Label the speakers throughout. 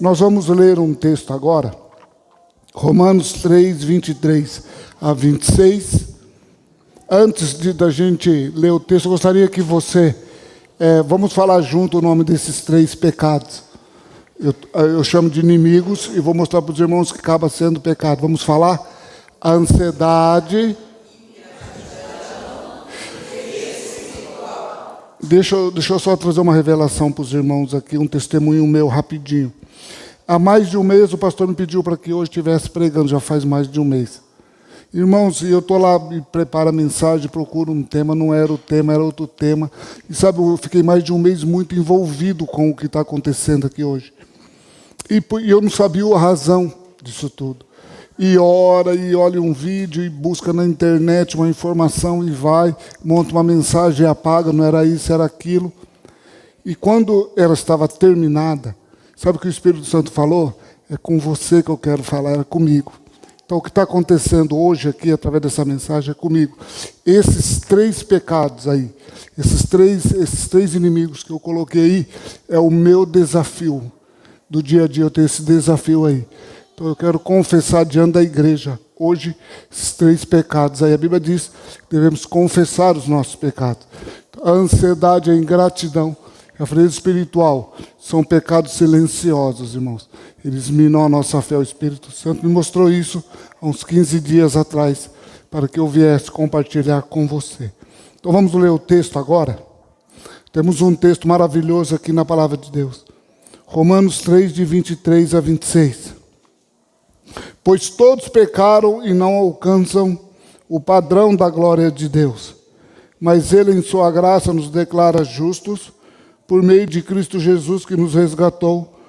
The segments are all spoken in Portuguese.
Speaker 1: Nós vamos ler um texto agora, Romanos 3, 23 a 26. Antes da gente ler o texto, eu gostaria que você... vamos falar junto o nome desses 3 pecados. Eu chamo de inimigos e vou mostrar para os irmãos que acaba sendo pecado. Vamos falar? A ansiedade... Deixa eu só trazer uma revelação para os irmãos aqui, um testemunho meu rapidinho. Há mais de um mês o pastor me pediu para que hoje estivesse pregando, já faz mais de um mês. Irmãos, eu estou lá e preparo a mensagem, procuro um tema, não era o tema, era outro tema. E sabe, eu fiquei mais de um mês muito envolvido com o que está acontecendo aqui hoje. E eu não sabia a razão disso tudo. E ora, e olha um vídeo, e busca na internet uma informação, e vai, monta uma mensagem e apaga, não era isso, era aquilo. E quando ela estava terminada, sabe o que o Espírito Santo falou? É com você que eu quero falar, é comigo. Então o que está acontecendo hoje aqui, através dessa mensagem, é comigo. Esses 3 pecados aí, esses três inimigos que eu coloquei aí, é o meu desafio. Do dia a dia eu tenho esse desafio aí. Então eu quero confessar diante da igreja, hoje, esses 3 pecados aí. A Bíblia diz que devemos confessar os nossos pecados. A ansiedade, a ingratidão, a frieza espiritual, são pecados silenciosos, irmãos. Eles minam a nossa fé. O Espírito Santo me mostrou isso há uns 15 dias atrás, para que eu viesse compartilhar com você. Então vamos ler o texto agora. Temos um texto maravilhoso aqui na Palavra de Deus. Romanos 3, de 23 a 26. Pois todos pecaram e não alcançam o padrão da glória de Deus. Mas Ele, em sua graça, nos declara justos, por meio de Cristo Jesus, que nos resgatou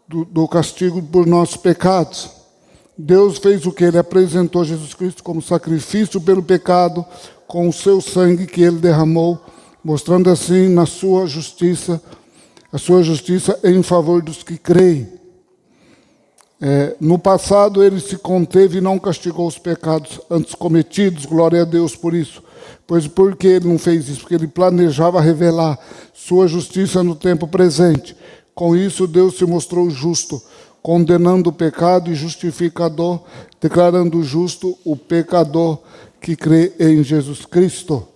Speaker 1: do castigo por nossos pecados. Deus fez o que? Ele apresentou Jesus Cristo como sacrifício pelo pecado, com o seu sangue que Ele derramou, mostrando assim na sua justiça, a sua justiça em favor dos que creem. No passado Ele se conteve e não castigou os pecados antes cometidos, glória a Deus por isso. Pois por que Ele não fez isso? Porque Ele planejava revelar sua justiça no tempo presente. Com isso Deus se mostrou justo, condenando o pecado e justificador, declarando justo o pecador que crê em Jesus Cristo.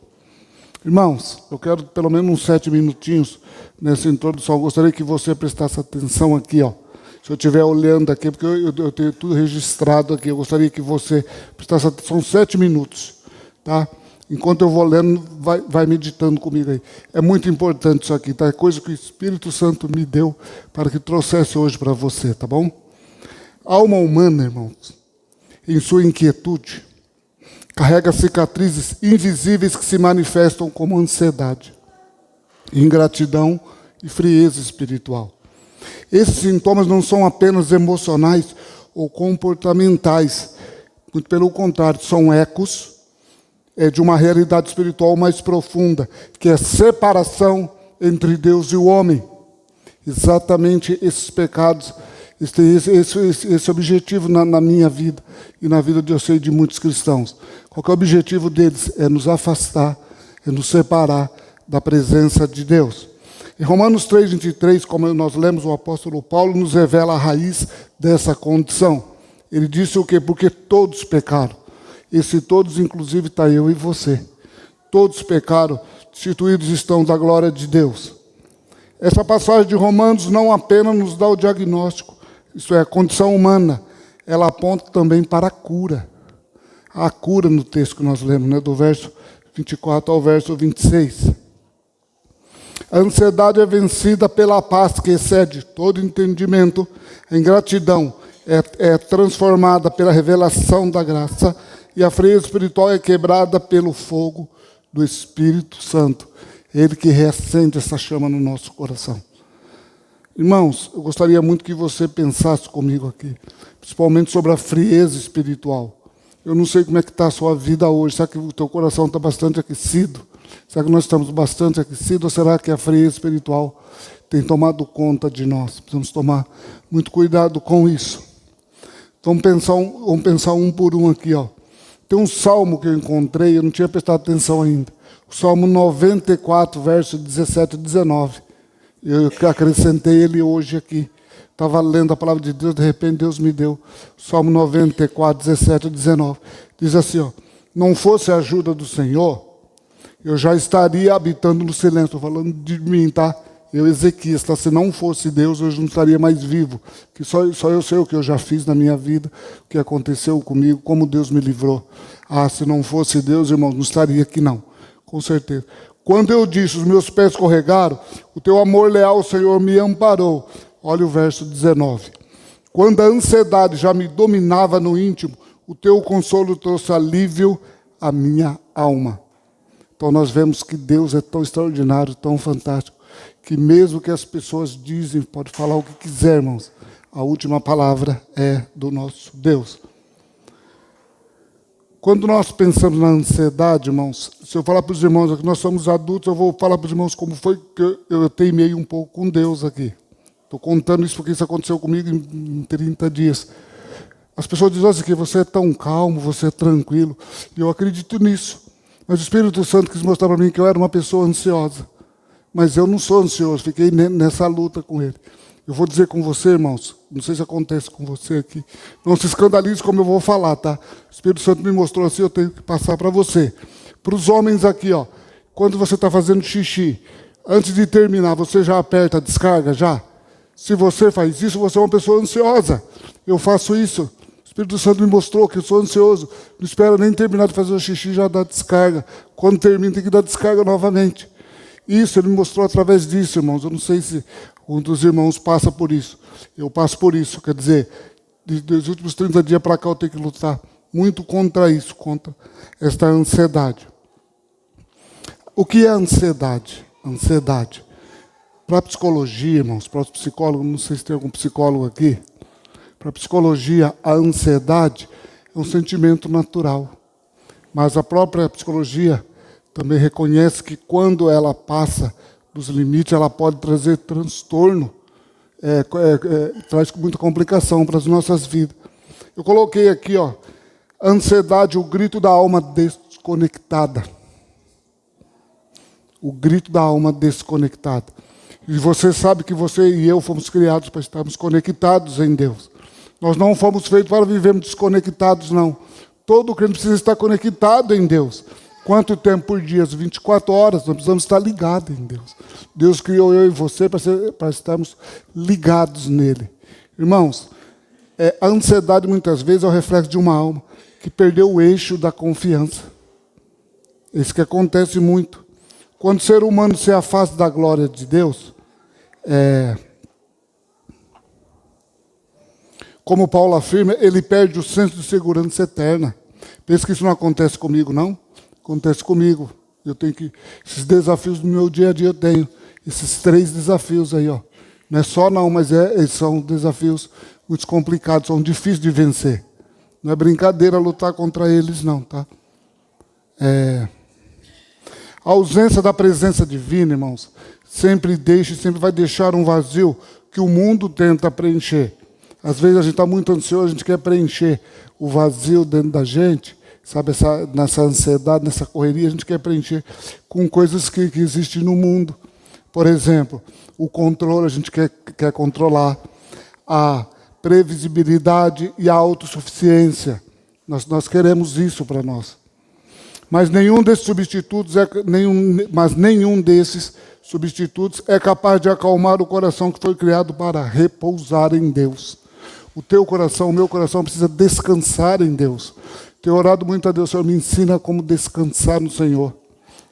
Speaker 1: Irmãos, eu quero pelo menos uns 7 minutinhos nessa introdução. Eu gostaria que você prestasse atenção aqui, ó. Se eu estiver olhando aqui, porque eu tenho tudo registrado aqui, eu gostaria que você prestasse atenção. São 7 minutos, tá? Enquanto eu vou lendo, vai meditando comigo aí. É muito importante isso aqui, tá? É coisa que o Espírito Santo me deu para que trouxesse hoje para você, tá bom? A alma humana, irmãos, em sua inquietude, carrega cicatrizes invisíveis que se manifestam como ansiedade, ingratidão e frieza espiritual. Esses sintomas não são apenas emocionais ou comportamentais, muito pelo contrário, são ecos de uma realidade espiritual mais profunda, que é a separação entre Deus e o homem. Exatamente esses pecados, esse objetivo na minha vida e na vida de eu sei de muitos cristãos. Qual que é o objetivo deles? É nos afastar, é nos separar da presença de Deus. Em Romanos 3, 23, como nós lemos, o apóstolo Paulo nos revela a raiz dessa condição. Ele disse o quê? Porque todos pecaram. Esse todos, inclusive, está eu e você. Todos pecaram, destituídos estão da glória de Deus. Essa passagem de Romanos não apenas nos dá o diagnóstico, isso é, a condição humana, ela aponta também para a cura. A cura no texto que nós lemos, né, do verso 24 ao verso 26. A ansiedade é vencida pela paz que excede todo entendimento. A ingratidão é transformada pela revelação da graça. E a frieza espiritual é quebrada pelo fogo do Espírito Santo. Ele que reacende essa chama no nosso coração. Irmãos, eu gostaria muito que você pensasse comigo aqui, principalmente sobre a frieza espiritual. Eu não sei como é que está a sua vida hoje. Será que o teu coração está bastante aquecido? Será que nós estamos bastante aquecidos? Ou será que a frieza espiritual tem tomado conta de nós? Precisamos tomar muito cuidado com isso. Vamos pensar um por um aqui, ó. Tem um salmo que eu encontrei, eu não tinha prestado atenção ainda. O Salmo 94, verso 17 e 19. Eu acrescentei ele hoje aqui, Estava lendo a palavra de Deus, de repente Deus me deu. Salmo 94, 17 a 19. Diz assim, ó, não fosse a ajuda do Senhor, eu já estaria habitando no silêncio. Estou falando de mim, tá? Eu, Ezequias, tá? Se não fosse Deus, eu não estaria mais vivo. Que só eu sei o que eu já fiz na minha vida, o que aconteceu comigo, como Deus me livrou. Ah, se não fosse Deus, irmãos, não estaria aqui não, com certeza. Quando eu disse, os meus pés escorregaram, o teu amor leal, Senhor, me amparou. Olha o verso 19. Quando a ansiedade já me dominava no íntimo, o teu consolo trouxe alívio à minha alma. Então nós vemos que Deus é tão extraordinário, tão fantástico, que mesmo que as pessoas dizem, pode falar o que quiser, irmãos, a última palavra é do nosso Deus. Quando nós pensamos na ansiedade, irmãos, se eu falar para os irmãos aqui, nós somos adultos, eu vou falar para os irmãos como foi que eu teimei um pouco com Deus aqui. Estou contando isso porque isso aconteceu comigo em 30 dias. As pessoas dizem assim, que você é tão calmo, você é tranquilo. E eu acredito nisso. Mas o Espírito Santo quis mostrar para mim que eu era uma pessoa ansiosa. Mas eu não sou ansioso, fiquei nessa luta com ele. Eu vou dizer com você, irmãos, não sei se acontece com você aqui, não se escandalize como eu vou falar, tá? O Espírito Santo me mostrou assim, eu tenho que passar para você. Para os homens aqui, ó, quando você está fazendo xixi, antes de terminar, você já aperta a descarga, já? Se você faz isso, você é uma pessoa ansiosa. Eu faço isso. O Espírito Santo me mostrou que eu sou ansioso. Não espero nem terminar de fazer o xixi, já dá descarga. Quando termina, tem que dar descarga novamente. Isso, ele me mostrou através disso, irmãos. Eu não sei se um dos irmãos passa por isso. Eu passo por isso. Quer dizer, dos últimos 30 dias para cá eu tenho que lutar muito contra isso, contra esta ansiedade. O que é ansiedade? Ansiedade. Para a psicologia, irmãos, para os psicólogos, não sei se tem algum psicólogo aqui. Para a psicologia, a ansiedade é um sentimento natural. Mas a própria psicologia também reconhece que quando ela passa dos limites, ela pode trazer transtorno, traz muita complicação para as nossas vidas. Eu coloquei aqui, ó, ansiedade, o grito da alma desconectada. O grito da alma desconectada. E você sabe que você e eu fomos criados para estarmos conectados em Deus. Nós não fomos feitos para vivermos desconectados, não. Todo crente precisa estar conectado em Deus. Quanto tempo por dia? 24 horas, nós precisamos estar ligados em Deus. Deus criou eu e você para estarmos ligados nele. Irmãos, a ansiedade muitas vezes é o reflexo de uma alma que perdeu o eixo da confiança. Isso que acontece muito. Quando o ser humano se afasta da glória de Deus, como Paulo afirma, ele perde o senso de segurança eterna. Pensa que isso não acontece comigo, não? Acontece comigo. Eu tenho que... Esses desafios do meu dia a dia eu tenho. Esses 3 desafios aí, ó. Não é só não, mas eles são desafios muito complicados, são difíceis de vencer. Não é brincadeira lutar contra eles, não, tá? A ausência da presença divina, irmãos, sempre vai deixar um vazio que o mundo tenta preencher. Às vezes a gente está muito ansioso, a gente quer preencher o vazio dentro da gente, sabe, nessa ansiedade, nessa correria, a gente quer preencher com coisas que existem no mundo. Por exemplo, o controle, a gente quer controlar, a previsibilidade e a autossuficiência. Nós queremos isso para nós. Mas nenhum desses substitutos é capaz de acalmar o coração que foi criado para repousar em Deus. O teu coração, o meu coração precisa descansar em Deus. Tenho orado muito a Deus, Senhor, me ensina como descansar no Senhor.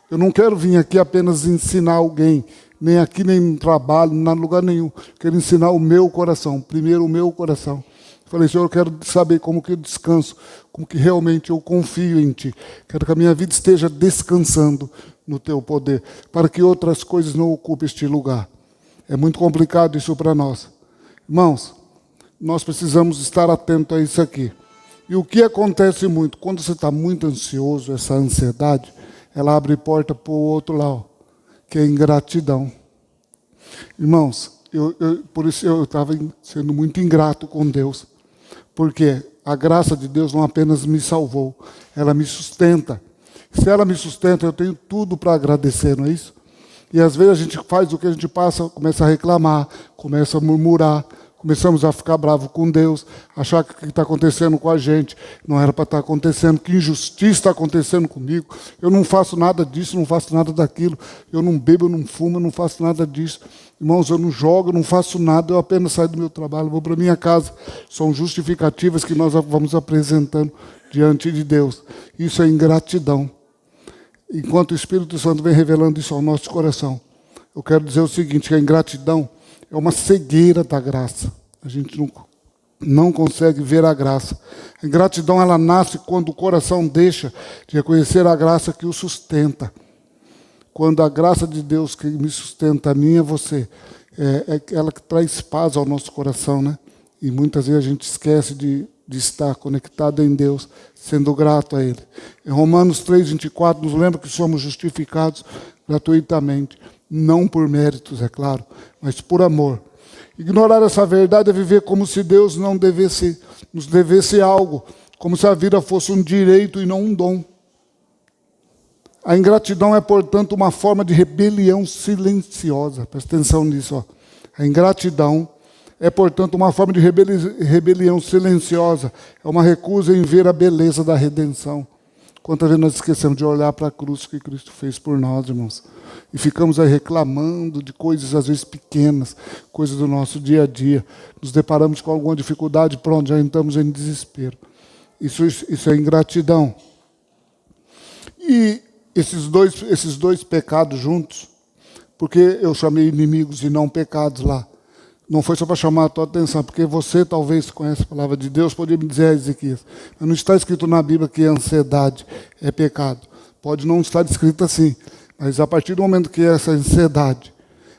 Speaker 1: Eu não quero vir aqui apenas ensinar alguém, nem aqui, nem no trabalho, nem em lugar nenhum. Quero ensinar o meu coração, primeiro o meu coração. Falei, Senhor, eu quero saber como que eu descanso, como que realmente eu confio em Ti. Quero que a minha vida esteja descansando no Teu poder, para que outras coisas não ocupem este lugar. É muito complicado isso para nós. Irmãos, nós precisamos estar atentos a isso aqui. E o que acontece muito, quando você está muito ansioso, essa ansiedade, ela abre porta para o outro lado, que é a ingratidão. Irmãos, por isso eu estava sendo muito ingrato com Deus. Porque a graça de Deus não apenas me salvou, ela me sustenta. Se ela me sustenta, eu tenho tudo para agradecer, não é isso? E às vezes a gente faz o que a gente passa, começa a reclamar, começa a murmurar, começamos a ficar bravo com Deus, achar que o que está acontecendo com a gente não era para estar acontecendo, que injustiça está acontecendo comigo, eu não faço nada disso, não faço nada daquilo, eu não bebo, eu não fumo, eu não faço nada disso. Irmãos, eu não jogo, eu não faço nada, eu apenas saio do meu trabalho, vou para minha casa. São justificativas que nós vamos apresentando diante de Deus. Isso é ingratidão. Enquanto o Espírito Santo vem revelando isso ao nosso coração, eu quero dizer o seguinte, que a ingratidão é uma cegueira da graça. A gente não consegue ver a graça. A ingratidão, ela nasce quando o coração deixa de reconhecer a graça que o sustenta. Quando a graça de Deus que me sustenta, a mim e a você, é ela que traz paz ao nosso coração, né? E muitas vezes a gente esquece de estar conectado em Deus, sendo grato a Ele. Em Romanos 3:24, nos lembra que somos justificados gratuitamente, não por méritos, é claro, mas por amor. Ignorar essa verdade é viver como se Deus nos devesse algo, como se a vida fosse um direito e não um dom. A ingratidão é, portanto, uma forma de rebelião silenciosa. Presta atenção nisso. Ó. A ingratidão é, portanto, uma forma de rebelião silenciosa. É uma recusa em ver a beleza da redenção. Quantas vezes nós esquecemos de olhar para a cruz que Cristo fez por nós, irmãos? E ficamos aí reclamando de coisas, às vezes, pequenas, coisas do nosso dia a dia. Nos deparamos com alguma dificuldade, pronto, já entramos em desespero. Isso é ingratidão. E esses dois pecados juntos, porque eu chamei inimigos e não pecados lá, não foi só para chamar a tua atenção, porque você talvez conhece a palavra de Deus, poderia me dizer a Ezequias, mas não está escrito na Bíblia que a ansiedade é pecado. Pode não estar escrito assim, mas a partir do momento que essa ansiedade,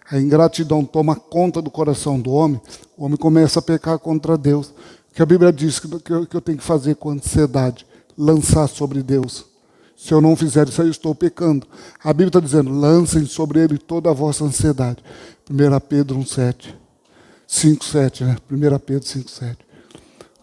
Speaker 1: a ingratidão toma conta do coração do homem, o homem começa a pecar contra Deus. O que a Bíblia diz que eu tenho que fazer com a ansiedade? Lançar sobre Deus. Se eu não fizer isso, eu estou pecando. A Bíblia está dizendo, lancem sobre ele toda a vossa ansiedade. 1 Pedro 1:7. 5:7, né? 1 Pedro 5:7.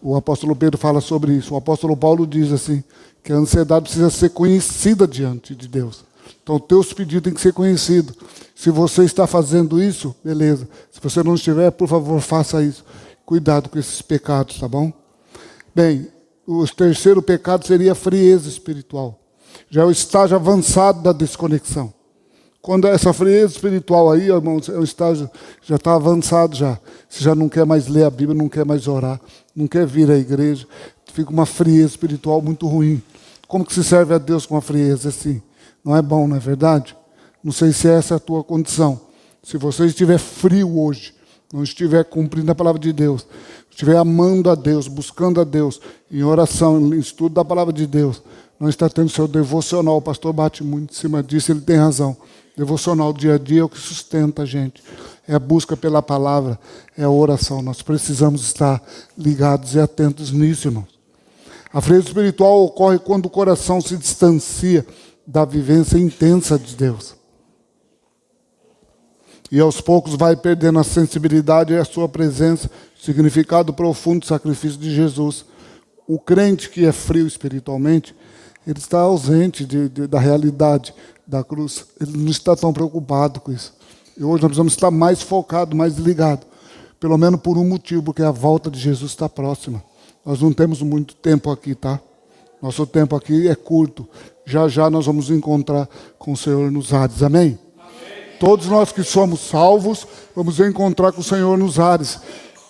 Speaker 1: O apóstolo Pedro fala sobre isso. O apóstolo Paulo diz assim, que a ansiedade precisa ser conhecida diante de Deus. Então, teus pedidos têm que ser conhecidos. Se você está fazendo isso, beleza. Se você não estiver, por favor, faça isso. Cuidado com esses pecados, tá bom? Bem, o terceiro pecado seria a frieza espiritual. Já é o estágio avançado da desconexão. Quando essa frieza espiritual aí, irmãos, é o estágio, já está avançado já. Você já não quer mais ler a Bíblia, não quer mais orar, não quer vir à igreja. Fica uma frieza espiritual muito ruim. Como que se serve a Deus com uma frieza assim? Não é bom, não é verdade? Não sei se essa é a tua condição. Se você estiver frio hoje, não estiver cumprindo a palavra de Deus, estiver amando a Deus, buscando a Deus, em oração, em estudo da palavra de Deus, não está tendo seu devocional. O pastor bate muito em cima disso, ele tem razão. Devocional dia a dia é o que sustenta a gente. É a busca pela palavra, é a oração. Nós precisamos estar ligados e atentos nisso, irmãos. A frieza espiritual ocorre quando o coração se distancia da vivência intensa de Deus. E aos poucos vai perdendo a sensibilidade e a sua presença, o significado profundo do sacrifício de Jesus. O crente que é frio espiritualmente, ele está ausente da realidade da cruz. Ele não está tão preocupado com isso. E hoje nós precisamos estar mais focados, mais ligados. Pelo menos por um motivo, porque a volta de Jesus está próxima. Nós não temos muito tempo aqui, tá? Nosso tempo aqui é curto. Já já nós vamos encontrar com o Senhor nos ares. Amém? Todos nós que somos salvos, vamos encontrar com o Senhor nos ares.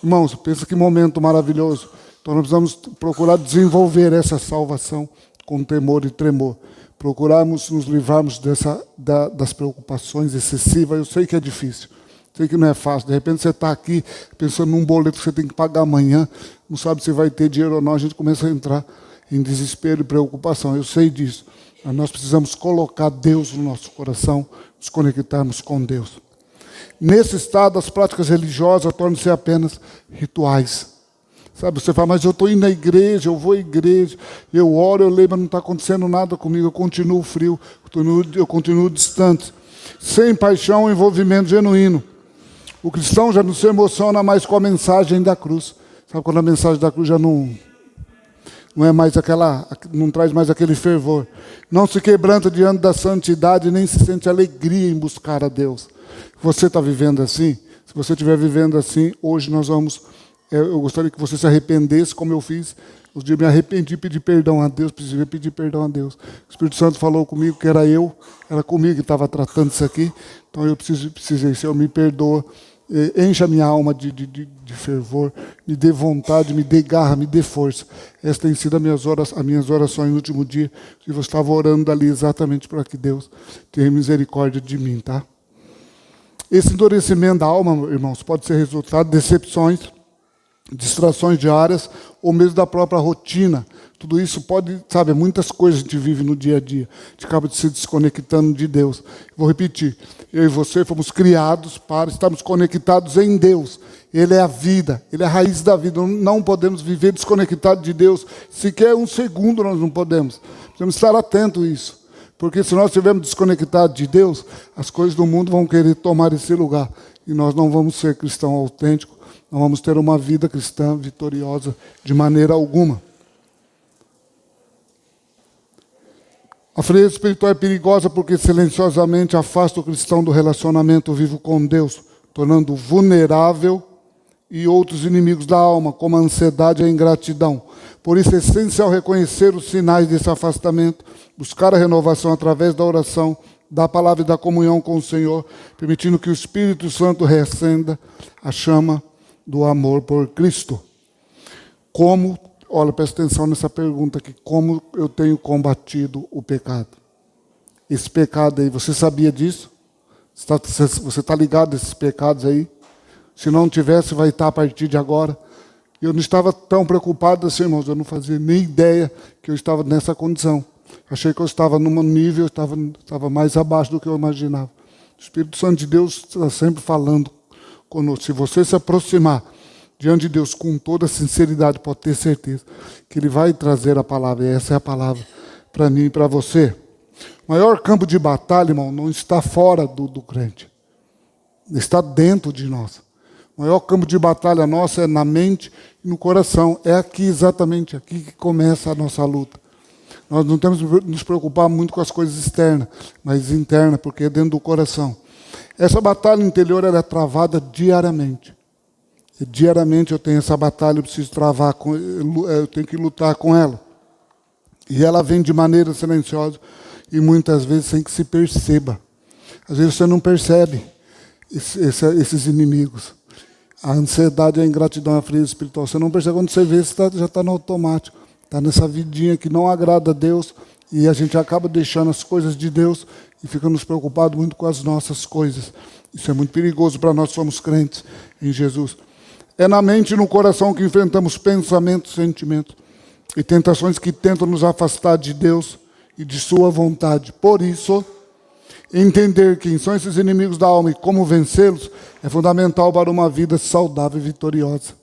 Speaker 1: Irmãos, pensa que momento maravilhoso. Então nós precisamos procurar desenvolver essa salvação com temor e tremor. Procurarmos nos livrarmos das preocupações excessivas. Eu sei que é difícil, sei que não é fácil. De repente você está aqui pensando num boleto que você tem que pagar amanhã, não sabe se vai ter dinheiro ou não, a gente começa a entrar em desespero e preocupação. Eu sei disso. Mas nós precisamos colocar Deus no nosso coração, nos conectarmos com Deus. Nesse estado, as práticas religiosas tornam-se apenas rituais. Sabe, você fala, mas eu estou indo à igreja, eu vou à igreja, eu oro, eu leio, mas não está acontecendo nada comigo, eu continuo frio, eu continuo distante. Sem paixão ou envolvimento genuíno. O cristão já não se emociona mais com a mensagem da cruz. Sabe quando a mensagem da cruz já não é mais aquela, não traz mais aquele fervor. Não se quebranta diante da santidade, nem se sente alegria em buscar a Deus. Você está vivendo assim? Se você estiver vivendo assim, hoje nós vamos Eu gostaria que você se arrependesse, como eu fiz. Os dias me arrependi, pedi perdão a Deus, precisei pedir perdão a Deus. O Espírito Santo falou comigo que era comigo que estava tratando isso aqui. Então eu precisei, Senhor, me perdoa, encha minha alma de fervor, me dê vontade, me dê garra, me dê força. Essas têm sido as minhas orações no último dia. E você estava orando ali exatamente para que Deus tenha misericórdia de mim, tá? Esse endurecimento da alma, irmãos, pode ser resultado de decepções, distrações diárias ou mesmo da própria rotina. Tudo isso pode, muitas coisas a gente vive no dia a dia. A gente acaba se desconectando de Deus. Vou repetir, eu e você fomos criados para estarmos conectados em Deus. Ele é a vida, Ele é a raiz da vida. Não podemos viver desconectados de Deus. Sequer um segundo nós não podemos. Precisamos estar atentos a isso. Porque se nós estivermos desconectados de Deus, as coisas do mundo vão querer tomar esse lugar. E nós não vamos ser cristãos autênticos. Não vamos ter uma vida cristã vitoriosa de maneira alguma. A frieza espiritual é perigosa porque silenciosamente afasta o cristão do relacionamento vivo com Deus, tornando-o vulnerável e outros inimigos da alma, como a ansiedade e a ingratidão. Por isso é essencial reconhecer os sinais desse afastamento, buscar a renovação através da oração, da palavra e da comunhão com o Senhor, permitindo que o Espírito Santo reacenda a chama do amor por Cristo. Olha, presta atenção nessa pergunta aqui. Como eu tenho combatido o pecado? Esse pecado aí, você sabia disso? Você está ligado a esses pecados aí? Se não tivesse, vai estar a partir de agora. Eu não estava tão preocupado assim, irmãos. Eu não fazia nem ideia que eu estava nessa condição. Achei que eu estava num nível, estava mais abaixo do que eu imaginava. O Espírito Santo de Deus está sempre falando conosco. Se você se aproximar diante de Deus com toda sinceridade, pode ter certeza que Ele vai trazer a palavra. E essa é a palavra para mim e para você. O maior campo de batalha, irmão, não está fora do crente. Está dentro de nós. O maior campo de batalha nossa é na mente e no coração. É aqui, exatamente aqui, que começa a nossa luta. Nós não temos que nos preocupar muito com as coisas externas, mas internas, porque é dentro do coração. Essa batalha interior ela é travada diariamente. E diariamente eu tenho essa batalha, eu preciso travar, eu tenho que lutar com ela. E ela vem de maneira silenciosa e muitas vezes sem que se perceba. Às vezes você não percebe esses inimigos. A ansiedade, a ingratidão, a frieza espiritual. Você não percebe, quando você vê, você já está no automático. Está nessa vidinha que não agrada a Deus e a gente acaba deixando as coisas de Deus e fica nos preocupado muito com as nossas coisas. Isso é muito perigoso para nós que somos crentes em Jesus. É na mente e no coração que enfrentamos pensamentos, sentimentos e tentações que tentam nos afastar de Deus e de sua vontade. Por isso, entender quem são esses inimigos da alma e como vencê-los é fundamental para uma vida saudável e vitoriosa.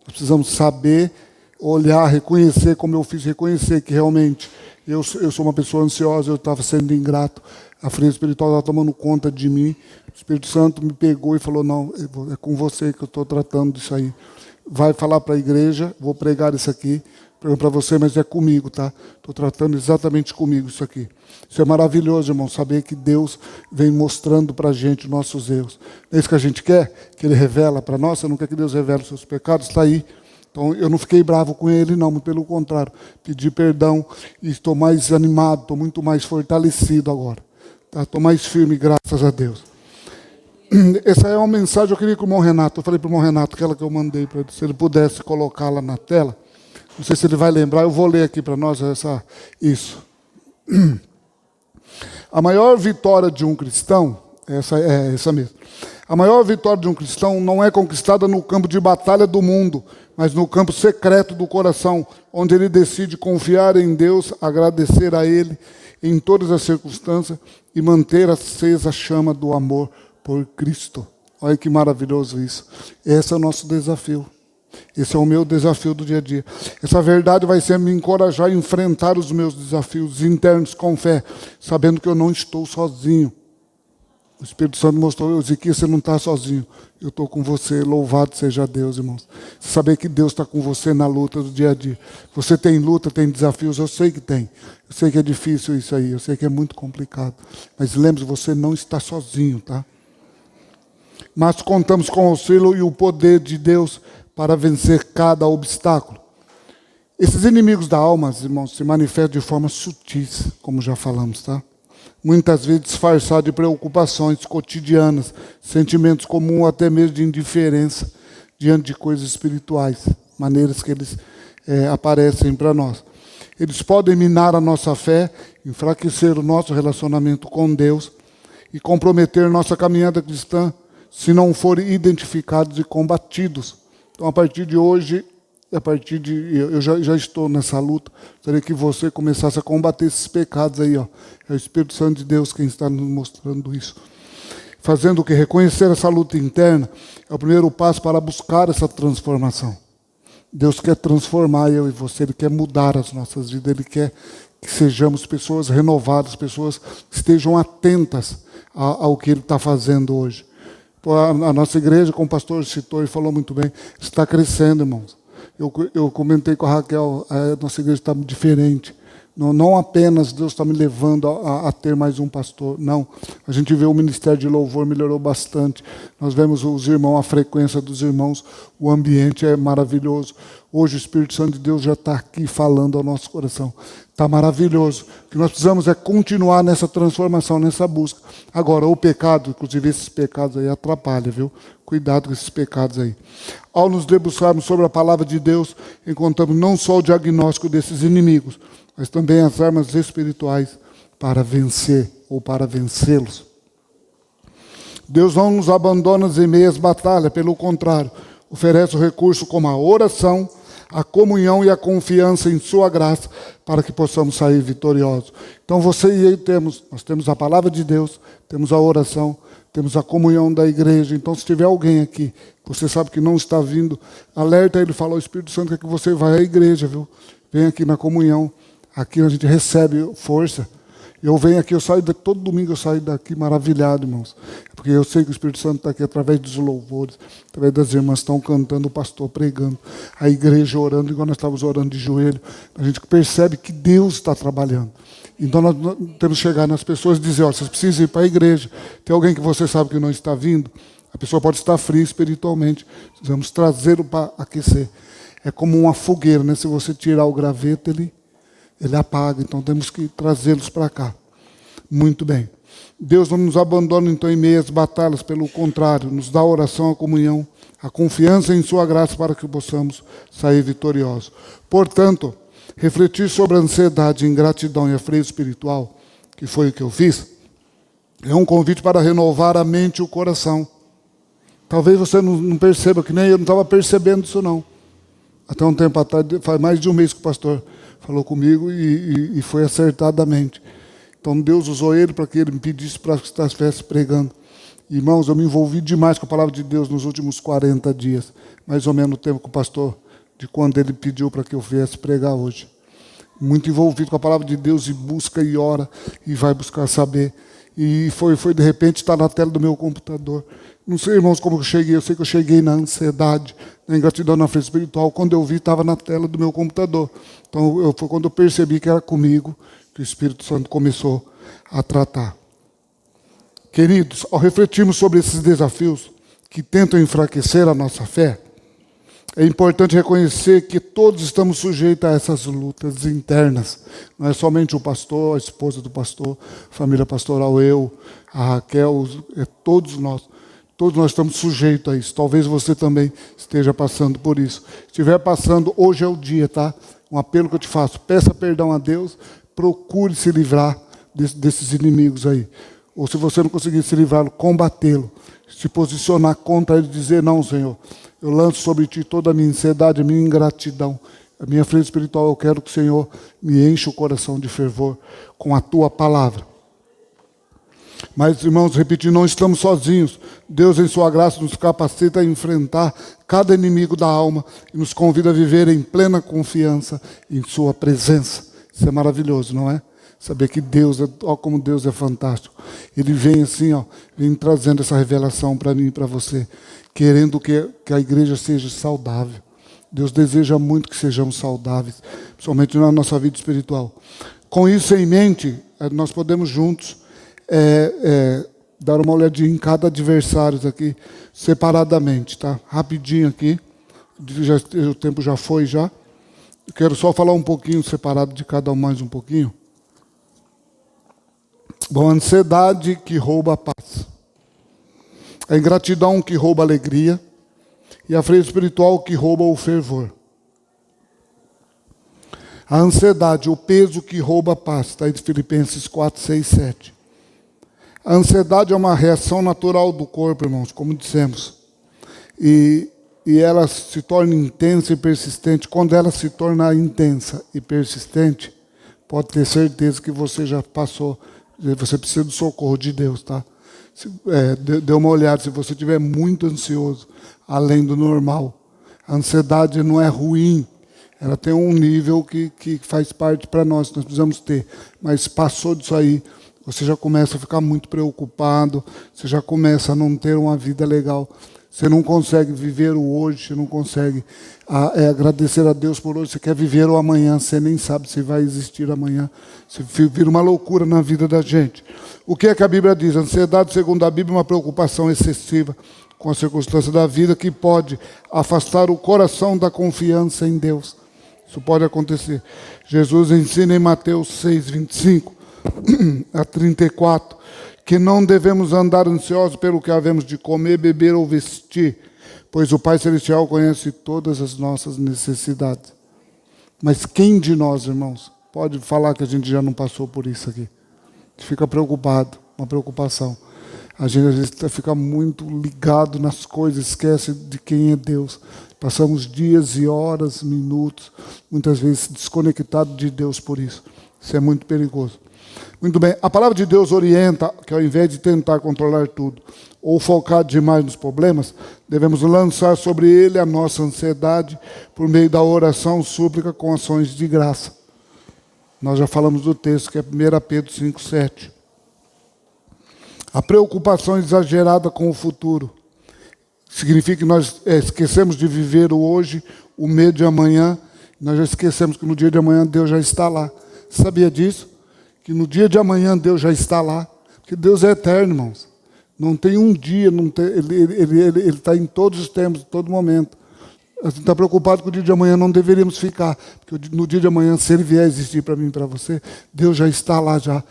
Speaker 1: Nós precisamos saber, olhar, reconhecer, como eu fiz, reconhecer que realmente eu sou uma pessoa ansiosa, eu estava sendo ingrato, a frieza espiritual estava tomando conta de mim. O Espírito Santo me pegou e falou, não, é com você que eu estou tratando disso aí. Vai falar para a igreja, vou pregar isso aqui, para você, mas é comigo, tá? Estou tratando exatamente comigo isso aqui. Isso é maravilhoso, irmão, saber que Deus vem mostrando para a gente os nossos erros. É isso que a gente quer, que Ele revela para nós. Você não quer que Deus revele os seus pecados? Está aí. Então, eu não fiquei bravo com Ele, não, mas pelo contrário, pedi perdão e estou mais animado, estou muito mais fortalecido agora. Tá? Estou mais firme, graças a Deus. Essa é uma mensagem que eu queria que o irmão Renato, eu falei para o irmão Renato, aquela que eu mandei para ele, se ele pudesse colocá-la na tela. Não sei se ele vai lembrar, eu vou ler aqui para nós isso. A maior vitória de um cristão, essa mesmo. A maior vitória de um cristão não é conquistada no campo de batalha do mundo, mas no campo secreto do coração, onde ele decide confiar em Deus, agradecer a Ele em todas as circunstâncias e manter acesa a chama do amor por Cristo. Olha que maravilhoso isso. Esse é o nosso desafio. Esse é o meu desafio do dia a dia. Essa verdade vai ser me encorajar a enfrentar os meus desafios internos com fé, sabendo que eu não estou sozinho. O Espírito Santo mostrou, Ezequiel, você não está sozinho. Eu estou com você, louvado seja Deus, irmãos. Saber que Deus está com você na luta do dia a dia. Você tem luta, tem desafios, eu sei que tem. Eu sei que é difícil isso aí, eu sei que é muito complicado. Mas lembre-se, você não está sozinho, tá? Mas contamos com o auxílio e o poder de Deus para vencer cada obstáculo. Esses inimigos da alma, irmãos, se manifestam de forma sutis, como já falamos, tá? Muitas vezes disfarçado de preocupações cotidianas, sentimentos comuns, até mesmo de indiferença diante de coisas espirituais, maneiras que eles aparecem para nós. Eles podem minar a nossa fé, enfraquecer o nosso relacionamento com Deus e comprometer nossa caminhada cristã se não forem identificados e combatidos. Então, a partir de hoje, eu já estou nessa luta, gostaria que você começasse a combater esses pecados aí, ó. É o Espírito Santo de Deus quem está nos mostrando isso. Fazendo o que? Reconhecer essa luta interna é o primeiro passo para buscar essa transformação. Deus quer transformar eu e você, Ele quer mudar as nossas vidas, Ele quer que sejamos pessoas renovadas, pessoas que estejam atentas ao que Ele está fazendo hoje. A nossa igreja, como o pastor citou e falou muito bem, está crescendo, irmãos. Eu comentei com a Raquel, a nossa igreja está diferente. Não apenas Deus está me levando a ter mais um pastor, não. A gente vê o ministério de louvor melhorou bastante. Nós vemos os irmãos, a frequência dos irmãos, o ambiente é maravilhoso. Hoje o Espírito Santo de Deus já está aqui falando ao nosso coração. Está maravilhoso. O que nós precisamos é continuar nessa transformação, nessa busca. Agora, o pecado, inclusive esses pecados aí atrapalham, viu? Cuidado com esses pecados aí. Ao nos debruçarmos sobre a palavra de Deus, encontramos não só o diagnóstico desses inimigos, mas também as armas espirituais para vencer ou para vencê-los. Deus não nos abandona em meio às batalhas, pelo contrário, oferece o recurso como a oração, a comunhão e a confiança em sua graça para que possamos sair vitoriosos. Então você e eu nós temos a palavra de Deus, temos a oração, temos a comunhão da igreja. Então se tiver alguém aqui, você sabe que não está vindo, alerta ele, fala, o Espírito Santo quer que você vá à igreja, viu? Vem aqui na comunhão, aqui a gente recebe força. Eu venho aqui, todo domingo eu saio daqui maravilhado, irmãos. Porque eu sei que o Espírito Santo está aqui através dos louvores, através das irmãs que estão cantando, o pastor pregando, a igreja orando, igual nós estávamos orando de joelho. A gente percebe que Deus está trabalhando. Então nós temos que chegar nas pessoas e dizer, vocês precisam ir para a igreja. Tem alguém que você sabe que não está vindo? A pessoa pode estar fria espiritualmente. Precisamos trazê-lo para aquecer. É como uma fogueira, né? Se você tirar o graveto, ele apaga, então temos que trazê-los para cá. Muito bem. Deus não nos abandona, então, em meio às batalhas, pelo contrário, nos dá a oração, a comunhão, a confiança em sua graça para que possamos sair vitoriosos. Portanto, refletir sobre a ansiedade, ingratidão e a freio espiritual, que foi o que eu fiz, é um convite para renovar a mente e o coração. Talvez você não perceba, que nem eu não estava percebendo isso não. Até um tempo atrás, faz mais de um mês que o pastor falou comigo e foi acertadamente. Então Deus usou ele para que ele me pedisse para que eu estivesse pregando. Irmãos, eu me envolvi demais com a palavra de Deus nos últimos 40 dias. Mais ou menos o tempo que o pastor, de quando ele pediu para que eu viesse pregar hoje. Muito envolvido com a palavra de Deus e busca e ora e vai buscar saber. E foi de repente estar na tela do meu computador. Não sei, irmãos, como eu cheguei. Eu sei que eu cheguei na ansiedade, na ingratidão, na frente espiritual. Quando eu vi, estava na tela do meu computador. Então, foi quando eu percebi que era comigo que o Espírito Santo começou a tratar. Queridos, ao refletirmos sobre esses desafios que tentam enfraquecer a nossa fé, é importante reconhecer que todos estamos sujeitos a essas lutas internas. Não é somente o pastor, a esposa do pastor, a família pastoral, eu, a Raquel, todos nós. Todos nós estamos sujeitos a isso. Talvez você também esteja passando por isso. Se estiver passando, hoje é o dia, tá? Um apelo que eu te faço. Peça perdão a Deus, procure se livrar desses inimigos aí. Ou se você não conseguir se livrá-lo, combatê-lo. Se posicionar contra ele e dizer, não, Senhor, eu lanço sobre ti toda a minha ansiedade, a minha ingratidão, a minha frente espiritual. Eu quero que o Senhor me enche o coração de fervor com a tua palavra. Mas, irmãos, repetindo, não estamos sozinhos. Deus, em sua graça, nos capacita a enfrentar cada inimigo da alma e nos convida a viver em plena confiança em sua presença. Isso é maravilhoso, não é? Saber que Deus, ó, como Deus é fantástico. Ele vem assim, ó, vem trazendo essa revelação para mim e para você, querendo que a igreja seja saudável. Deus deseja muito que sejamos saudáveis, principalmente na nossa vida espiritual. Com isso em mente, nós podemos juntos dar uma olhadinha em cada adversário aqui, separadamente, tá? Rapidinho aqui. o tempo já foi já. Eu quero só falar um pouquinho, separado de cada um mais um pouquinho. Bom, a ansiedade que rouba a paz. A ingratidão que rouba a alegria. E a frieza espiritual que rouba o fervor. A ansiedade, o peso que rouba a paz. Está em Filipenses 4, 6, 7. A ansiedade é uma reação natural do corpo, irmãos, como dissemos. E ela se torna intensa e persistente. Quando ela se torna intensa e persistente, pode ter certeza que você já passou. Você precisa do socorro de Deus, tá? Dê uma olhada, se você estiver muito ansioso, além do normal. A ansiedade não é ruim. Ela tem um nível que faz parte para nós precisamos ter. Mas passou disso aí, você já começa a ficar muito preocupado, você já começa a não ter uma vida legal. Você não consegue viver o hoje, você não consegue agradecer a Deus por hoje. Você quer viver o amanhã, você nem sabe se vai existir amanhã. Você vira uma loucura na vida da gente. O que é que a Bíblia diz? A ansiedade, segundo a Bíblia, é uma preocupação excessiva com a circunstância da vida que pode afastar o coração da confiança em Deus. Isso pode acontecer. Jesus ensina em Mateus 6, 25 a 34, que não devemos andar ansiosos pelo que havemos de comer, beber ou vestir, pois o Pai Celestial conhece todas as nossas necessidades. Mas quem de nós, irmãos, pode falar que a gente já não passou por isso aqui? A gente fica preocupado, uma preocupação. A gente às vezes fica muito ligado nas coisas, esquece de quem é Deus. Passamos dias e horas, minutos, muitas vezes desconectados de Deus por isso. Isso é muito perigoso. Muito bem, a palavra de Deus orienta que ao invés de tentar controlar tudo ou focar demais nos problemas, devemos lançar sobre ele a nossa ansiedade por meio da oração, súplica com ações de graça. Nós já falamos do texto que é 1 Pedro 5, 7. A preocupação exagerada com o futuro significa que nós esquecemos de viver o hoje, o medo de amanhã. Nós já esquecemos que no dia de amanhã Deus já está lá. Sabia disso? Que no dia de amanhã Deus já está lá. Porque Deus é eterno, irmãos. Não tem um dia, ele está em todos os tempos, em todo momento. A gente está preocupado com o dia de amanhã, não deveríamos ficar. Porque no dia de amanhã, se ele vier existir para mim e para você, Deus já está lá já.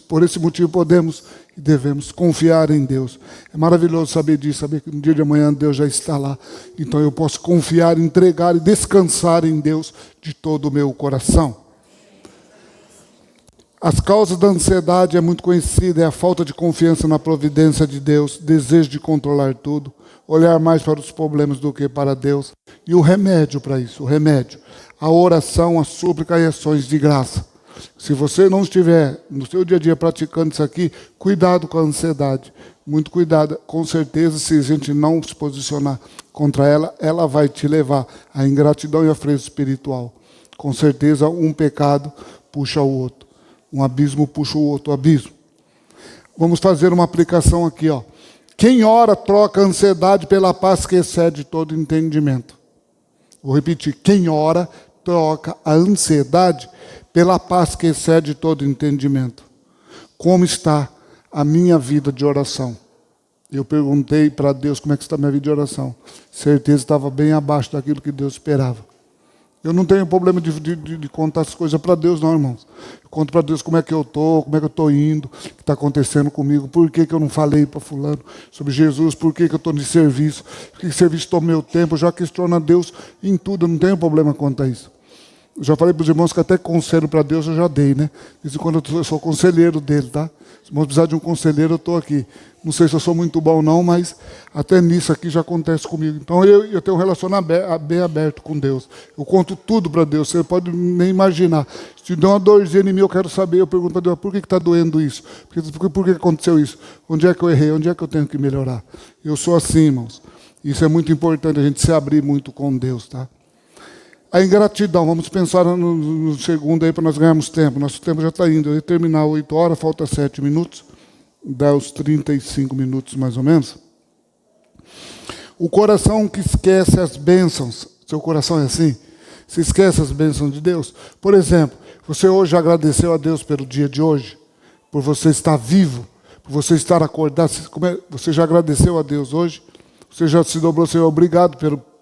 Speaker 1: Por esse motivo podemos e devemos confiar em Deus. É maravilhoso saber disso, saber que no dia de amanhã Deus já está lá. Então eu posso confiar, entregar e descansar em Deus de todo o meu coração. As causas da ansiedade é muito conhecida, é a falta de confiança na providência de Deus, desejo de controlar tudo, olhar mais para os problemas do que para Deus. E o remédio para isso, o remédio, a oração, a súplica e ações de graça. Se você não estiver no seu dia a dia praticando isso aqui, cuidado com a ansiedade, muito cuidado. Com certeza, se a gente não se posicionar contra ela, ela vai te levar à ingratidão e à frieza espiritual. Com certeza, um pecado puxa o outro. Um abismo puxa o outro abismo. Vamos fazer uma aplicação aqui, ó. Quem ora troca a ansiedade pela paz que excede todo entendimento. Vou repetir. Quem ora troca a ansiedade pela paz que excede todo entendimento. Como está a minha vida de oração? Eu perguntei para Deus como é que está a minha vida de oração. Certeza estava bem abaixo daquilo que Deus esperava. Eu não tenho problema de contar as coisas para Deus, não, irmãos. Eu conto para Deus como é que eu estou, como é que eu estou indo, o que está acontecendo comigo, por que eu não falei para fulano sobre Jesus, por que eu estou de serviço, por que serviço toma meu tempo, eu já questiono a Deus em tudo, eu não tenho problema quanto a isso. Eu já falei para os irmãos que até conselho para Deus eu já dei, né? Isso quando eu sou conselheiro dele, tá? Se irmãos precisar de um conselheiro, eu estou aqui. Não sei se eu sou muito bom ou não, mas até nisso aqui já acontece comigo. Então eu tenho um relacionamento bem aberto com Deus. Eu conto tudo para Deus, você pode nem imaginar. Se der uma dorzinha em mim, eu quero saber, eu pergunto para Deus, por que está doendo isso? Por que aconteceu isso? Onde é que eu errei? Onde é que eu tenho que melhorar? Eu sou assim, irmãos. Isso é muito importante, a gente se abrir muito com Deus, tá? A ingratidão, vamos pensar no segundo aí para nós ganharmos tempo. Nosso tempo já está indo. Eu ia terminar 8 horas, falta 7 minutos. Dá os 35 minutos mais ou menos. O coração que esquece as bênçãos. Seu coração é assim? Você esquece as bênçãos de Deus? Por exemplo, você hoje agradeceu a Deus pelo dia de hoje? Por você estar vivo? Por você estar acordado? Você já agradeceu a Deus hoje? Você já se dobrou, Senhor, obrigado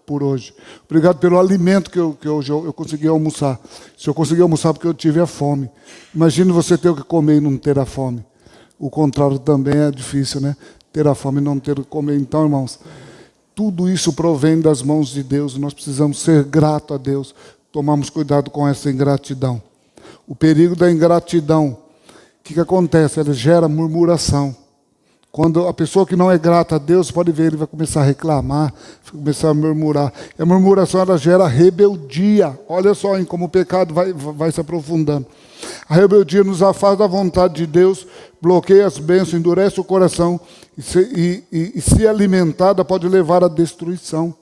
Speaker 1: por hoje. Obrigado pelo alimento que hoje eu consegui almoçar. Se eu consegui almoçar porque eu tive a fome. Imagine você ter o que comer e não ter a fome. O contrário também é difícil, né? Ter a fome e não ter o que comer. Então, irmãos, tudo isso provém das mãos de Deus. Nós precisamos ser gratos a Deus. Tomamos cuidado com essa ingratidão. O perigo da ingratidão, o que acontece? Ela gera murmuração. Quando a pessoa que não é grata a Deus, pode ver, ele vai começar a reclamar, vai começar a murmurar. E a murmuração, ela gera rebeldia. Olha só em como o pecado vai se aprofundando. A rebeldia nos afasta da vontade de Deus, bloqueia as bênçãos, endurece o coração e se alimentada pode levar à destruição.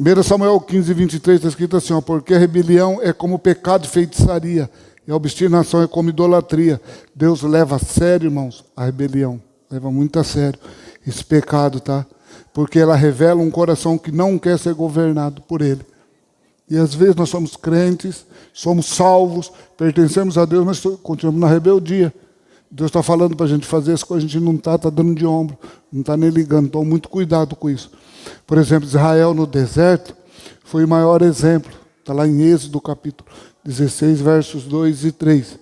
Speaker 1: 1 Samuel 15, 23 está escrito assim, ó, porque a rebelião é como pecado de feitiçaria, e a obstinação é como idolatria. Deus leva a sério, irmãos, a rebelião. Leva muito a sério esse pecado, tá? Porque ela revela um coração que não quer ser governado por ele. E às vezes nós somos crentes, somos salvos, pertencemos a Deus, mas continuamos na rebeldia. Deus está falando para a gente fazer as coisas, a gente não está dando de ombro, não está nem ligando. Então, muito cuidado com isso. Por exemplo, Israel no deserto foi o maior exemplo. Está lá em Êxodo capítulo 16, versos 2 e 3.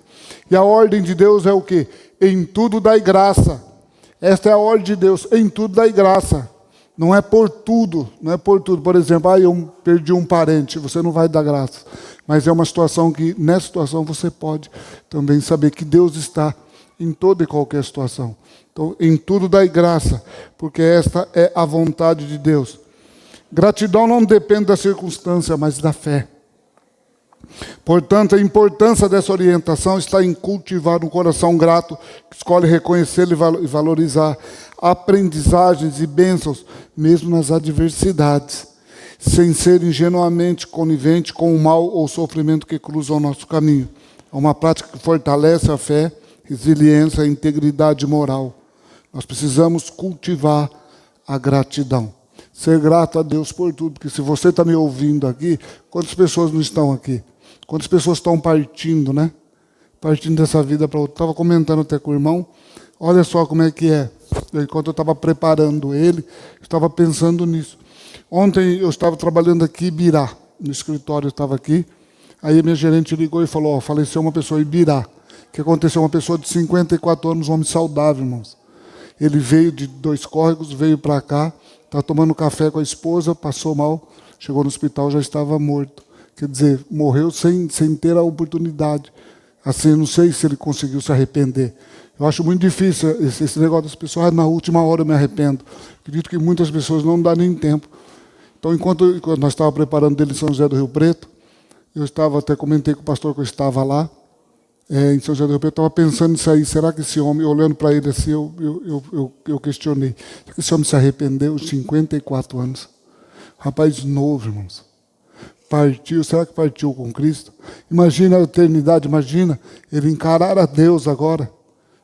Speaker 1: E a ordem de Deus é o quê? Em tudo dai graça. Esta é a ordem de Deus, em tudo dai graça. Não é por tudo, não é por tudo. Por exemplo, eu perdi um parente, você não vai dar graça. Mas é uma situação que, nessa situação, você pode também saber que Deus está em toda e qualquer situação. Então, em tudo dai graça, porque esta é a vontade de Deus. Gratidão não depende da circunstância, mas da fé. Portanto, a importância dessa orientação está em cultivar um coração grato, que escolhe reconhecer e valorizar aprendizagens e bênçãos, mesmo nas adversidades, sem ser ingenuamente conivente com o mal ou sofrimento que cruzam o nosso caminho. É uma prática que fortalece a fé, resiliência e integridade moral. Nós precisamos cultivar a gratidão. Ser grato a Deus por tudo, porque se você está me ouvindo aqui, quantas pessoas não estão aqui? Quantas pessoas estão partindo, né? Partindo dessa vida para outra. Estava comentando até com o irmão, olha só como é que é. Enquanto eu estava preparando ele, eu estava pensando nisso. Ontem eu estava trabalhando aqui em Ibirá, no escritório eu estava aqui, aí minha gerente ligou e falou, ó, faleceu uma pessoa em Ibirá. O que aconteceu? Uma pessoa de 54 anos, um homem saudável, irmãos. Ele veio de 2 córregos, veio para cá, estava tomando café com a esposa, passou mal, chegou no hospital, já estava morto. Quer dizer, morreu sem ter a oportunidade. Assim, não sei se ele conseguiu se arrepender. Eu acho muito difícil esse negócio das pessoas, na última hora eu me arrependo. Acredito que muitas pessoas não dá nem tempo. Então, enquanto nós estávamos preparando dele em São José do Rio Preto, eu até comentei com o pastor que eu estava lá, em São José do Rio Preto, estava pensando nisso aí, será que esse homem, olhando para ele assim, eu questionei, será que esse homem se arrependeu aos 54 anos? Rapaz novo, irmãos. Partiu, será que partiu com Cristo? Imagina a eternidade, imagina ele encarar a Deus agora.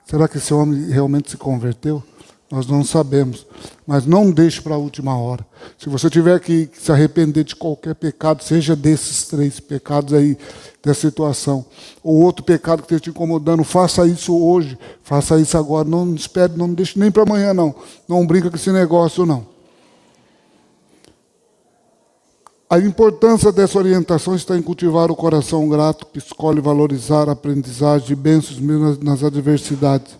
Speaker 1: Será que esse homem realmente se converteu? Nós não sabemos, mas não deixe para a última hora. Se você tiver que se arrepender de qualquer pecado, seja desses 3 pecados aí, dessa situação, ou outro pecado que esteja te incomodando, faça isso hoje, faça isso agora, não espere, não deixe nem para amanhã não. Não brinca com esse negócio não. A importância dessa orientação está em cultivar o coração grato, que escolhe valorizar a aprendizagem e bênçãos mesmo nas adversidades.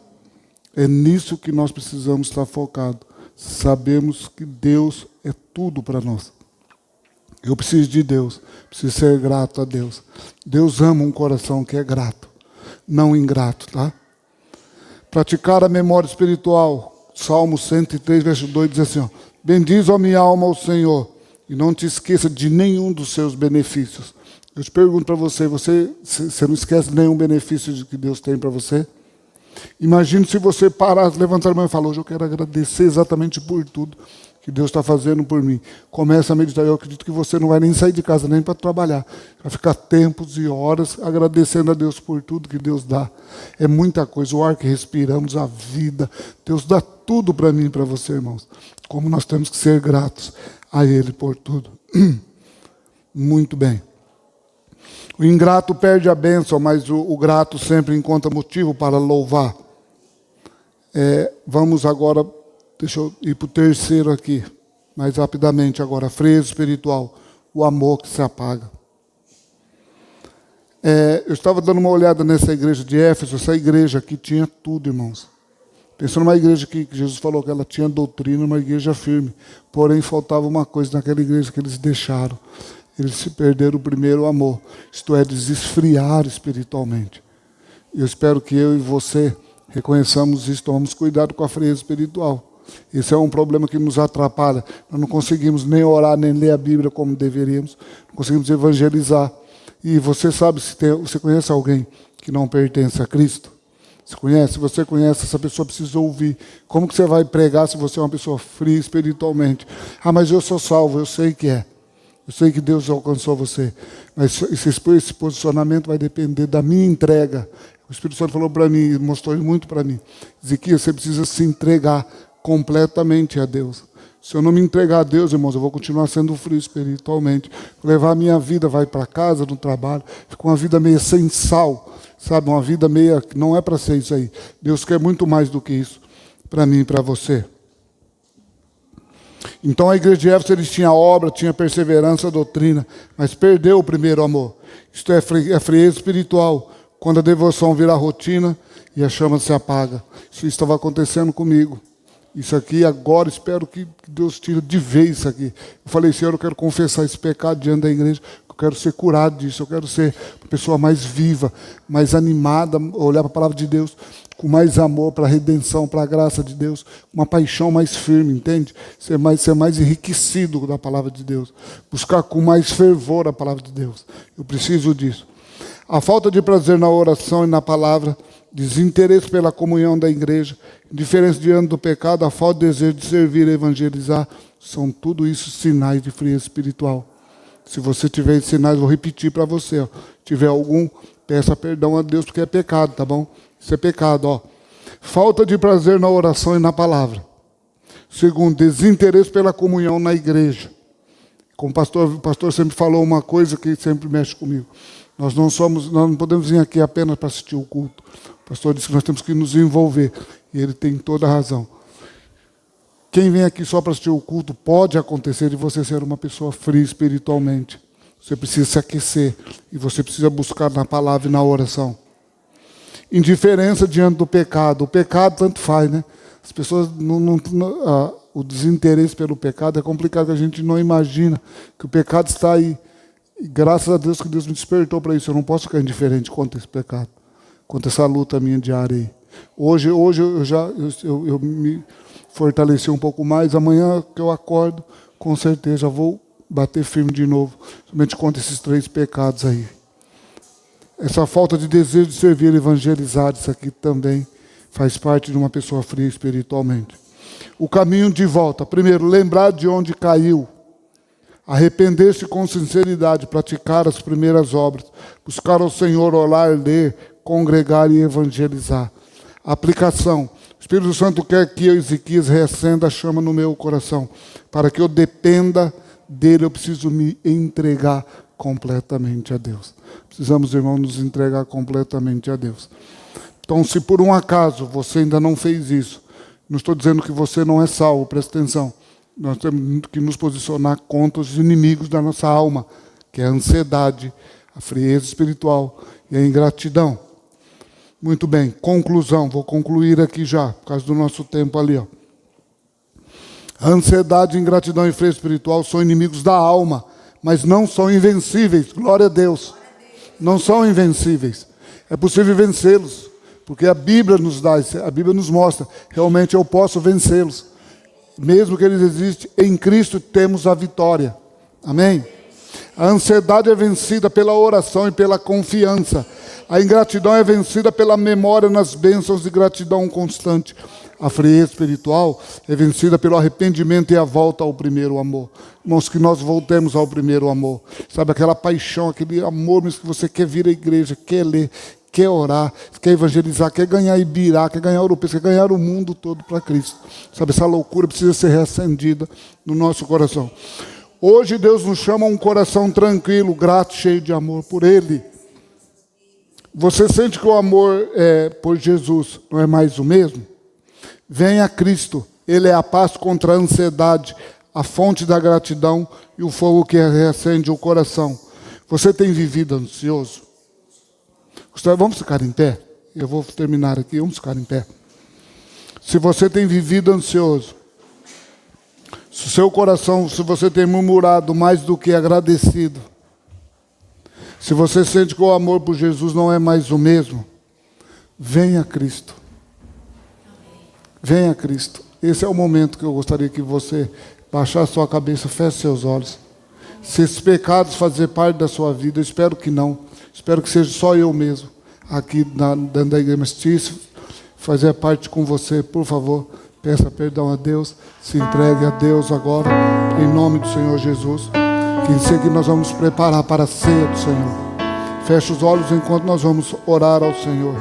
Speaker 1: É nisso que nós precisamos estar focados. Sabemos que Deus é tudo para nós. Eu preciso de Deus, preciso ser grato a Deus. Deus ama um coração que é grato, não ingrato, tá? Praticar a memória espiritual. Salmo 103, verso 2 diz assim, ó, bendiz, ó minha alma, ao Senhor, e não te esqueça de nenhum dos seus benefícios. Eu te pergunto para você não esquece de nenhum benefício que Deus tem para você? Imagine se você parasse, levantar a mão e falar, hoje eu quero agradecer exatamente por tudo que Deus está fazendo por mim. Começa a meditar. Eu acredito que você não vai nem sair de casa, nem para trabalhar. Vai ficar tempos e horas agradecendo a Deus por tudo que Deus dá. É muita coisa, o ar que respiramos, a vida. Deus dá tudo para mim e para você, irmãos. Como nós temos que ser gratos a Ele por tudo. Muito bem. O ingrato perde a bênção, mas o grato sempre encontra motivo para louvar. Vamos agora, deixa eu ir para o terceiro aqui. mais rapidamente agora, frieza espiritual, o amor que se apaga. Eu estava dando uma olhada nessa igreja de Éfeso, essa igreja aqui tinha tudo, irmãos. Pensando numa igreja que Jesus falou que ela tinha doutrina, uma igreja firme. Porém, faltava uma coisa naquela igreja que eles deixaram. Eles se perderam o primeiro amor. Isto é, eles esfriaram espiritualmente. Eu espero que eu e você reconheçamos isso, tomamos cuidado com a frieza espiritual. Esse é um problema que nos atrapalha. Nós não conseguimos nem orar, nem ler a Bíblia como deveríamos. Não conseguimos evangelizar. E você sabe, você conhece alguém que não pertence a Cristo? Você conhece? Se você conhece, essa pessoa precisa ouvir. Como que você vai pregar se você é uma pessoa fria espiritualmente? Ah, mas eu sou salvo, eu sei que é. Eu sei que Deus alcançou você. Mas esse posicionamento vai depender da minha entrega. O Espírito Santo falou para mim, mostrou muito para mim. Ezequiel, você precisa se entregar completamente a Deus. Se eu não me entregar a Deus, irmãos, eu vou continuar sendo frio espiritualmente. Vou levar a minha vida, vai para casa, no trabalho, fica uma vida meio sem sal, sabe? Uma vida meio que não é para ser isso aí. Deus quer muito mais do que isso para mim e para você. Então a igreja de Éfeso, eles tinham obra, tinha perseverança, doutrina, mas perdeu o primeiro amor. Isto é frieza espiritual, quando a devoção vira rotina e a chama se apaga. Isso estava acontecendo comigo. Isso aqui, agora, espero que Deus tire de vez isso aqui. Eu falei, Senhor, eu quero confessar esse pecado diante da igreja, eu quero ser curado disso, eu quero ser uma pessoa mais viva, mais animada, olhar para a palavra de Deus com mais amor para a redenção, para a graça de Deus, uma paixão mais firme, entende? Ser mais enriquecido da palavra de Deus, buscar com mais fervor a palavra de Deus. Eu preciso disso. A falta de prazer na oração e na palavra, desinteresse pela comunhão da igreja, indiferença diante do pecado, a falta de desejo de servir e evangelizar, são tudo isso sinais de frieza espiritual. Se você tiver esses sinais, vou repetir para você. Se tiver algum, peça perdão a Deus, porque é pecado, tá bom? Isso é pecado, ó. Falta de prazer na oração e na palavra. Segundo, desinteresse pela comunhão na igreja. Como o pastor sempre falou uma coisa que sempre mexe comigo. Nós não podemos vir aqui apenas para assistir o culto. O pastor disse que nós temos que nos envolver. E ele tem toda a razão. Quem vem aqui só para assistir o culto, pode acontecer de você ser uma pessoa fria espiritualmente. Você precisa se aquecer. E você precisa buscar na palavra e na oração. Indiferença diante do pecado. O pecado tanto faz, né? As pessoas o desinteresse pelo pecado é complicado, a gente não imagina que o pecado está aí. E graças a Deus que Deus me despertou para isso. Eu não posso ficar indiferente contra esse pecado, contra essa luta minha diária aí. Hoje eu me fortaleci um pouco mais. Amanhã que eu acordo, com certeza já vou bater firme de novo, somente contra esses 3 pecados aí. Essa falta de desejo de servir e evangelizar, isso aqui também faz parte de uma pessoa fria espiritualmente. O caminho de volta. Primeiro, lembrar de onde caiu. Arrepender-se com sinceridade, praticar as primeiras obras, buscar ao Senhor, orar, ler, congregar e evangelizar. Aplicação. O Espírito Santo quer que eu, Ezequias, reacenda a chama no meu coração. Para que eu dependa dele, eu preciso me entregar completamente a Deus. Precisamos, irmãos, nos entregar completamente a Deus. Então, se por um acaso você ainda não fez isso, não estou dizendo que você não é salvo, presta atenção. Nós temos que nos posicionar contra os inimigos da nossa alma, que é a ansiedade, a frieza espiritual e a ingratidão. Muito bem, conclusão. Vou concluir aqui já, por causa do nosso tempo ali. A ansiedade, ingratidão e frieza espiritual são inimigos da alma, mas não são invencíveis. Glória a Deus. Não são invencíveis. É possível vencê-los, porque a Bíblia nos dá, a Bíblia nos mostra, realmente eu posso vencê-los. Mesmo que eles existem, em Cristo temos a vitória. Amém? A ansiedade é vencida pela oração e pela confiança. A ingratidão é vencida pela memória nas bênçãos de gratidão constante. A frieza espiritual é vencida pelo arrependimento e a volta ao primeiro amor. Irmãos, que nós voltemos ao primeiro amor. Sabe, aquela paixão, aquele amor mesmo que você quer vir à igreja, quer ler, quer orar, quer evangelizar, quer ganhar Ibirá, quer ganhar Ouro Preto, quer ganhar o mundo todo para Cristo. Sabe, essa loucura precisa ser reacendida no nosso coração. Hoje Deus nos chama a um coração tranquilo, grato, cheio de amor por Ele. Você sente que o amor por Jesus não é mais o mesmo? Venha a Cristo. Ele é a paz contra a ansiedade, a fonte da gratidão e o fogo que reacende o coração. Você tem vivido ansioso? Vamos ficar em pé? Eu vou terminar aqui, vamos ficar em pé. Se você tem vivido ansioso, se o seu coração, se você tem murmurado mais do que agradecido, se você sente que o amor por Jesus não é mais o mesmo, venha a Cristo. Venha a Cristo. Esse é o momento que eu gostaria que você baixasse sua cabeça, feche seus olhos. Se esses pecados fazem parte da sua vida, eu espero que não. Espero que seja só eu mesmo aqui dentro da igreja. Mas se isso fazer parte com você, por favor, peça perdão a Deus. Se entregue a Deus agora, em nome do Senhor Jesus. Que em seguida nós vamos preparar para a ceia do Senhor. Feche os olhos enquanto nós vamos orar ao Senhor.